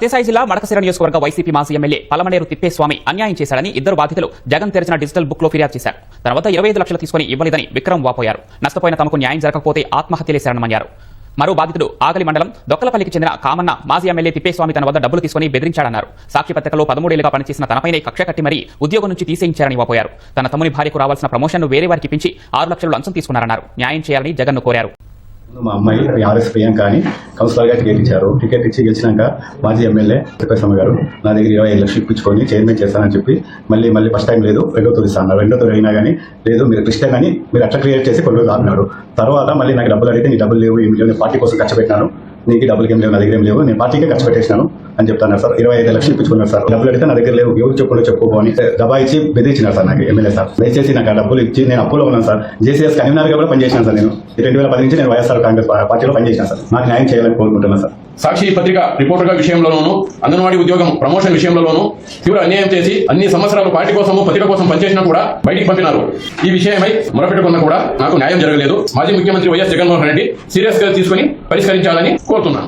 సత్యసాయి జిల్లా మడకశిర నియోజకవర్గ వైసీపీ మాజీ ఎమ్మెల్యే పలమనేరు తిప్పేస్వామి అన్యాయం చేశాడని ఇద్దరు బాధితులు జగన్ తెరిచిన డిజిటల్ బుక్ లో ఫిర్యాదు చేశారు. తన వద్ద 25 లక్షలు తీసుకుని ఇవ్వలేదని విక్రమ్ వాపోయారు. నష్టపోయిన తమకు న్యాయం జరగకపోతే ఆత్మహత్యలేశారనమన్నారు. మరో బాధితుడు ఆగలి మండలం దొక్కలపల్లికి చెందిన కామన్న మాజీ ఎమ్మెల్యే తిప్పేస్వామి తన వద్ద డబ్బులు తీసుకుని బెదిరించాడన్నారు. సాక్షిపత్రికలో 13 ఏళ్లుగా పనిచేసిన తనపైనే కక్ష కట్టి మరీ ఉద్యోగం నుంచి తీసేయించారని వాపోయారు. తన తమ్ముని భార్యకు రావాల్సిన ప్రమోషన్ను వేరే వారికి ఇప్పించి 6 లక్షలు లంచం తీసుకున్నారన్నారు. న్యాయం చేయాలని జగన్ను కోరారు. మా అమ్మాయి ఆర్ఎస్ ప్రియాంక అని కౌన్సిలర్గా టికెట్ ఇచ్చారు. టికెట్ ఇచ్చి గెలిచినాక మాజీ ఎమ్మెల్యే తిప్పేస్వామి గారు నా దగ్గర 25 లక్షలు ఇప్పించుకొని చైర్మన్ చేస్తానని చెప్పి మళ్ళీ ఫస్ట్ టైం లేదు, రెండో తూరి ఇస్తాను. రెండో తూరి అయినా కానీ లేదు, మీరు క్రిస్టియన్ అని మీరు అట్లా క్రియేట్ చేసి కొన్ని రోజులు ఆపినారు. తర్వాత మళ్ళీ నాకు డబ్బులు అడిగితే నీ డబ్బులు లేవు, ఏమి లేవు, నేను పార్టీ కోసం ఖర్చు పెట్టినాను, నీకు డబ్బులు ఏం లేవు, నా దగ్గర ఏం లేవు, నేను పార్టీకే ఖర్చు పెట్టేసినాను అని చెప్తున్నారు సార్. 25 లక్షలు ఇప్పించుకున్నారు సార్. డబ్బులు అడిగితే నా దగ్గర లేవు, ఎవరు చెప్పుకోని దబా ఇచ్చి బెదిరించినారు సార్ నాకు ఎమ్మెల్యే సార్. దయచేసి నాకు ఆ డబ్బులు ఇచ్చి నేను అప్పులో ఉన్నాను సార్. జేసీఎస్ కన్వీనర్గా కూడా పనిచేసినాను సార్. నేను 2010 నుంచి నేను వైఎస్ఆర్ కాంగ్రెస్ పార్టీలో పనిచేసినాను సార్. నాకు న్యాయం చేయాలని కోరుకుంటున్నాను సార్. సాక్షి పత్రిక రిపోర్టర్గా విషయంలోనూ అంగన్వాడీ ఉద్యోగం ప్రమోషన్ విషయంలోనూ తీవ్ర అన్యాయం చేసి అన్ని సంవత్సరాలు పార్టీ కోసము పత్రిక కోసం పనిచేసినా కూడా బయటికి పంపినారు. ఈ విషయమై మొరపెట్టుకున్నా కూడా నాకు న్యాయం జరగలేదు. మాజీ ముఖ్యమంత్రి వైఎస్ జగన్మోహన్ రెడ్డి సీరియస్ గా తీసుకుని పరిష్కరించాలని కోరుతున్నాను.